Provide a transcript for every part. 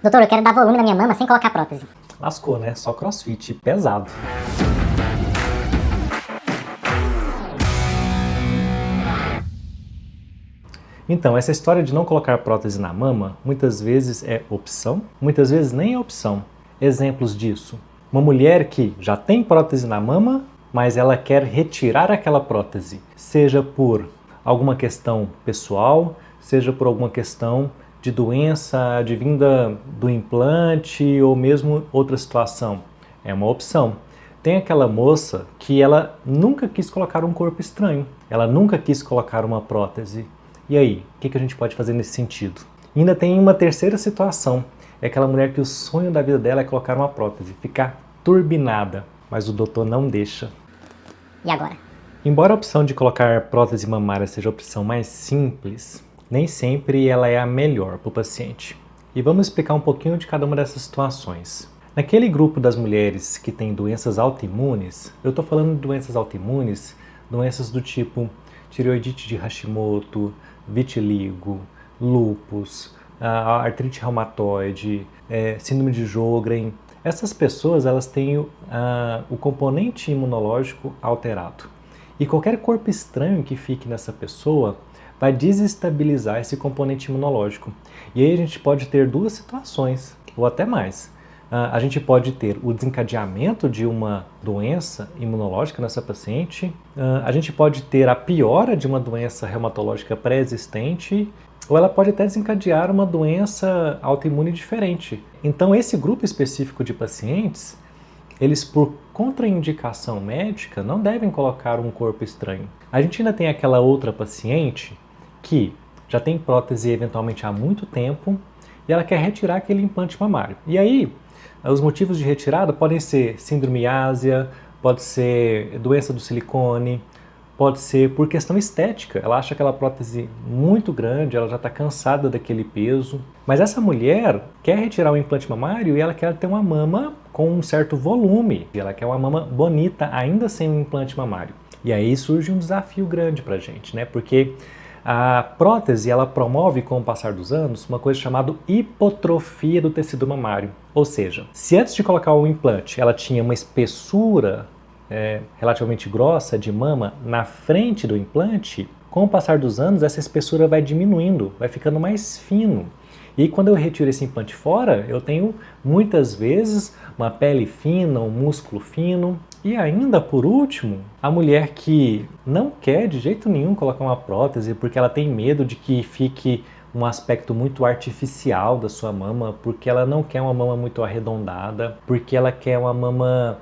Doutor, eu quero dar volume na minha mama sem colocar prótese. Lascou, né? Só crossfit, pesado. Então, essa história de não colocar prótese na mama, muitas vezes é opção, muitas vezes nem é opção. Exemplos disso: uma mulher que já tem prótese na mama, mas ela quer retirar aquela prótese, seja por alguma questão pessoal, seja por alguma questão de doença advinda do implante ou mesmo outra situação. É uma opção. Tem aquela moça que ela nunca quis colocar um corpo estranho, ela nunca quis colocar uma prótese. E aí, o que a gente pode fazer nesse sentido? E ainda tem uma terceira situação, é aquela mulher que o sonho da vida dela é colocar uma prótese, ficar turbinada, mas o doutor não deixa. E agora? Embora a opção de colocar prótese mamária seja a opção mais simples, nem sempre ela é a melhor para o paciente. E vamos explicar um pouquinho de cada uma dessas situações. Naquele grupo das mulheres que têm doenças autoimunes, eu estou falando de doenças autoimunes, doenças do tipo tireoidite de Hashimoto, vitiligo, lúpus, artrite reumatoide, síndrome de Sjögren. Essas pessoas elas têm o componente imunológico alterado. E qualquer corpo estranho que fique nessa pessoa vai desestabilizar esse componente imunológico. E aí a gente pode ter duas situações, ou até mais. A gente pode ter o desencadeamento de uma doença imunológica nessa paciente, a gente pode ter a piora de uma doença reumatológica pré-existente, ou ela pode até desencadear uma doença autoimune diferente. Então esse grupo específico de pacientes, eles por contraindicação médica não devem colocar um corpo estranho. A gente ainda tem aquela outra paciente que já tem prótese eventualmente há muito tempo e ela quer retirar aquele implante mamário. E aí, os motivos de retirada podem ser síndrome ásia, pode ser doença do silicone, pode ser por questão estética. Ela acha aquela prótese muito grande, ela já está cansada daquele peso. Mas essa mulher quer retirar o implante mamário e ela quer ter uma mama com um certo volume. Ela quer uma mama bonita, ainda sem um implante mamário. E aí surge um desafio grande para a gente, né? Porque a prótese ela promove, com o passar dos anos, uma coisa chamada hipotrofia do tecido mamário. Ou seja, se antes de colocar o implante ela tinha uma espessura relativamente grossa de mama na frente do implante, com o passar dos anos essa espessura vai diminuindo, vai ficando mais fino. E quando eu retiro esse implante fora, eu tenho muitas vezes uma pele fina, um músculo fino. E ainda, por último, a mulher que não quer de jeito nenhum colocar uma prótese porque ela tem medo de que fique um aspecto muito artificial da sua mama, porque ela não quer uma mama muito arredondada, porque ela quer uma mama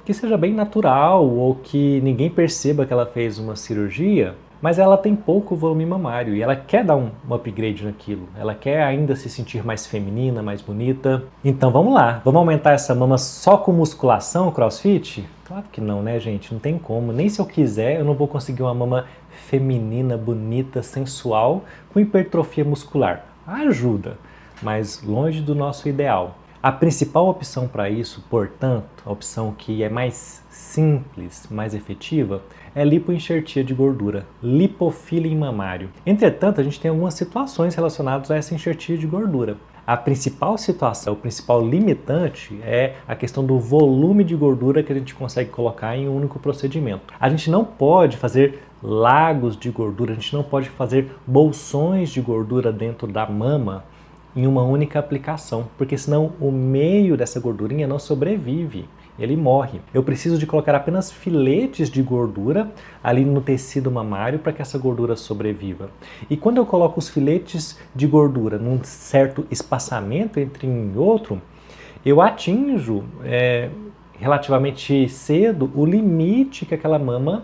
que seja bem natural ou que ninguém perceba que ela fez uma cirurgia, mas ela tem pouco volume mamário e ela quer dar um upgrade naquilo, ela quer ainda se sentir mais feminina, mais bonita. Então vamos lá, vamos aumentar essa mama só com musculação, crossfit? Claro que não, né, gente? Não tem como, nem se eu quiser eu não vou conseguir uma mama feminina, bonita, sensual, com hipertrofia muscular. Ajuda, mas longe do nosso ideal. A principal opção para isso, portanto, a opção que é mais simples, mais efetiva, é lipoenxertia de gordura, lipofilling mamário. Entretanto, a gente tem algumas situações relacionadas a essa enxertia de gordura. A principal situação, o principal limitante é a questão do volume de gordura que a gente consegue colocar em um único procedimento. A gente não pode fazer lagos de gordura, a gente não pode fazer bolsões de gordura dentro da mama em uma única aplicação, porque senão o meio dessa gordurinha não sobrevive, ele morre. Eu preciso de colocar apenas filetes de gordura ali no tecido mamário para que essa gordura sobreviva. E quando eu coloco os filetes de gordura num certo espaçamento entre um e outro, eu atinjo relativamente cedo o limite que aquela mama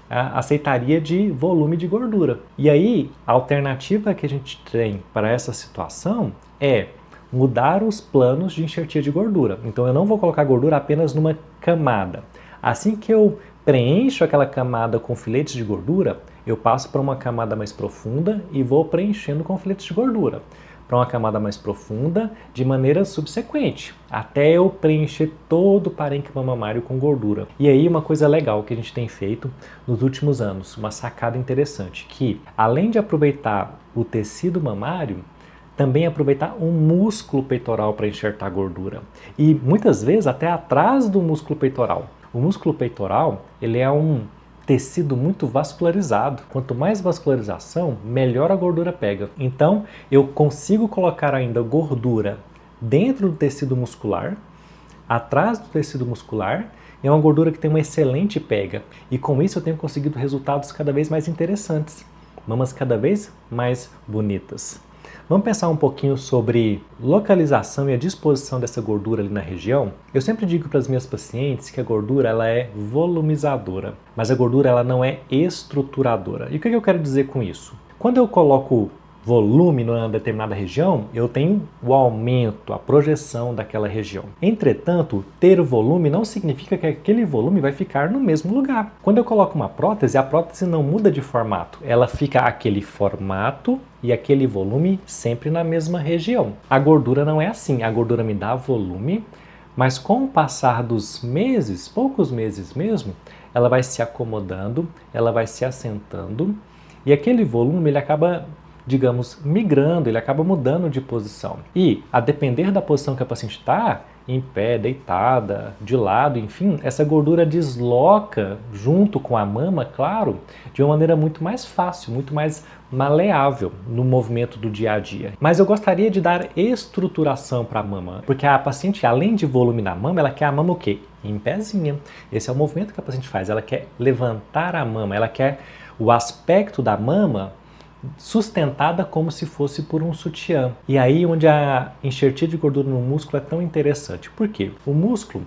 aceitaria de volume de gordura. E aí, a alternativa que a gente tem para essa situação é mudar os planos de enxertia de gordura. Então eu não vou colocar gordura apenas numa camada. Assim que eu preencho aquela camada com filetes de gordura, eu passo para uma camada mais profunda e vou preenchendo com filetes de gordura. Para uma camada mais profunda de maneira subsequente, até eu preencher todo o parênquima mamário com gordura. E aí uma coisa legal que a gente tem feito nos últimos anos, uma sacada interessante, que além de aproveitar o tecido mamário, também aproveitar o músculo peitoral para enxertar gordura. E muitas vezes até atrás do músculo peitoral. O músculo peitoral, ele é um tecido muito vascularizado. Quanto mais vascularização, melhor a gordura pega. Então, eu consigo colocar ainda gordura dentro do tecido muscular, atrás do tecido muscular, é uma gordura que tem uma excelente pega. E com isso eu tenho conseguido resultados cada vez mais interessantes. Mamas cada vez mais bonitas. Vamos pensar um pouquinho sobre localização e a disposição dessa gordura ali na região? Eu sempre digo para as minhas pacientes que a gordura ela é volumizadora, mas a gordura ela não é estruturadora. E o que eu quero dizer com isso? Quando eu coloco volume numa determinada região, eu tenho o aumento, a projeção daquela região. Entretanto, ter volume não significa que aquele volume vai ficar no mesmo lugar. Quando eu coloco uma prótese, a prótese não muda de formato. Ela fica aquele formato e aquele volume sempre na mesma região. A gordura não é assim. A gordura me dá volume, mas com o passar dos meses, poucos meses mesmo, ela vai se acomodando, ela vai se assentando e aquele volume ele acaba, digamos, migrando, ele acaba mudando de posição. E, a depender da posição que a paciente está, em pé, deitada, de lado, enfim, essa gordura desloca junto com a mama, claro, de uma maneira muito mais fácil, muito mais maleável no movimento do dia a dia. Mas eu gostaria de dar estruturação para a mama, porque a paciente, além de volume na mama, ela quer a mama o quê? Em pezinha. Esse é o movimento que a paciente faz, ela quer levantar a mama, ela quer o aspecto da mama sustentada como se fosse por um sutiã. E aí onde a enxertia de gordura no músculo é tão interessante. Por quê? O músculo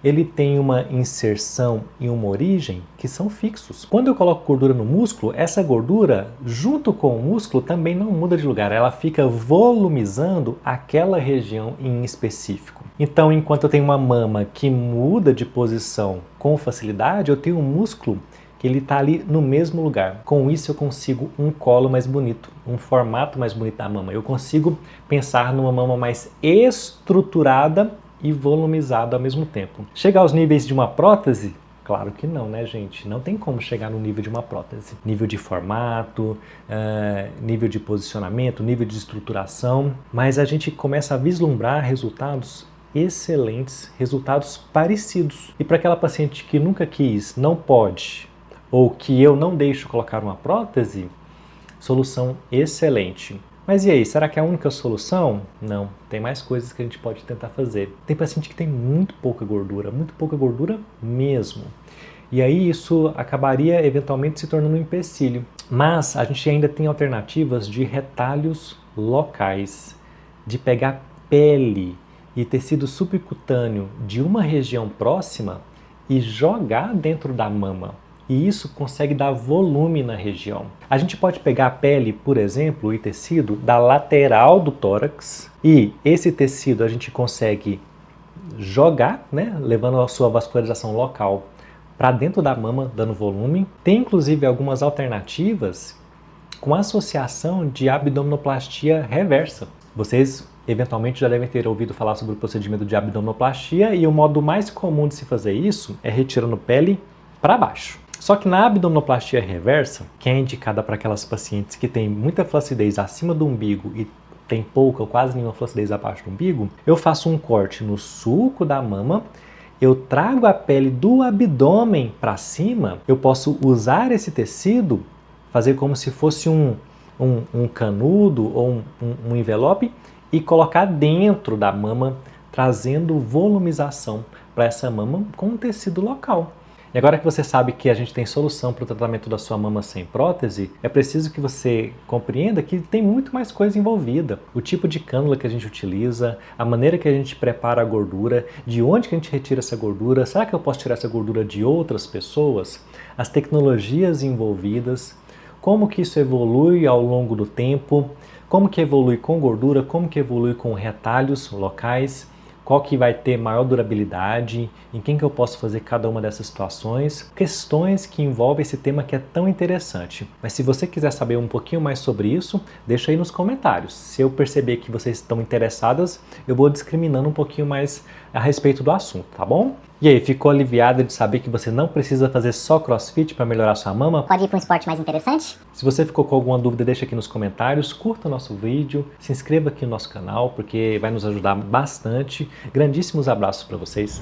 ele tem uma inserção e uma origem que são fixos. Quando eu coloco gordura no músculo, essa gordura, junto com o músculo, também não muda de lugar. Ela fica volumizando aquela região em específico. Então, enquanto eu tenho uma mama que muda de posição com facilidade, eu tenho um músculo que ele está ali no mesmo lugar. Com isso eu consigo um colo mais bonito, um formato mais bonito da mama. Eu consigo pensar numa mama mais estruturada e volumizada ao mesmo tempo. Chegar aos níveis de uma prótese? Claro que não, né, gente? Não tem como chegar no nível de uma prótese. Nível de formato, nível de posicionamento, nível de estruturação. Mas a gente começa a vislumbrar resultados excelentes, resultados parecidos. E para aquela paciente que nunca quis, não pode, ou que eu não deixo colocar uma prótese, solução excelente. Mas e aí, será que é a única solução? Não, tem mais coisas que a gente pode tentar fazer. Tem paciente que tem muito pouca gordura mesmo. E aí isso acabaria eventualmente se tornando um empecilho. Mas a gente ainda tem alternativas de retalhos locais, de pegar pele e tecido subcutâneo de uma região próxima e jogar dentro da mama. E isso consegue dar volume na região. A gente pode pegar a pele, por exemplo, e tecido da lateral do tórax e esse tecido a gente consegue jogar, né, levando a sua vascularização local para dentro da mama, dando volume. Tem inclusive algumas alternativas com associação de abdominoplastia reversa. Vocês eventualmente já devem ter ouvido falar sobre o procedimento de abdominoplastia e o modo mais comum de se fazer isso é retirando pele para baixo. Só que na abdominoplastia reversa, que é indicada para aquelas pacientes que têm muita flacidez acima do umbigo e tem pouca ou quase nenhuma flacidez abaixo do umbigo, eu faço um corte no sulco da mama, eu trago a pele do abdômen para cima, eu posso usar esse tecido, fazer como se fosse um canudo ou um envelope e colocar dentro da mama, trazendo volumização para essa mama com um tecido local. E agora que você sabe que a gente tem solução para o tratamento da sua mama sem prótese, é preciso que você compreenda que tem muito mais coisa envolvida. O tipo de cânula que a gente utiliza, a maneira que a gente prepara a gordura, de onde que a gente retira essa gordura, será que eu posso tirar essa gordura de outras pessoas? As tecnologias envolvidas, como que isso evolui ao longo do tempo, como que evolui com gordura, como que evolui com retalhos locais, qual que vai ter maior durabilidade, em quem que eu posso fazer cada uma dessas situações, questões que envolvem esse tema que é tão interessante. Mas se você quiser saber um pouquinho mais sobre isso, deixa aí nos comentários. Se eu perceber que vocês estão interessadas, eu vou discriminando um pouquinho mais a respeito do assunto, tá bom? E aí, ficou aliviada de saber que você não precisa fazer só CrossFit para melhorar sua mama? Pode ir para um esporte mais interessante? Se você ficou com alguma dúvida, deixa aqui nos comentários, curta o nosso vídeo, se inscreva aqui no nosso canal, porque vai nos ajudar bastante. Grandíssimos abraços para vocês!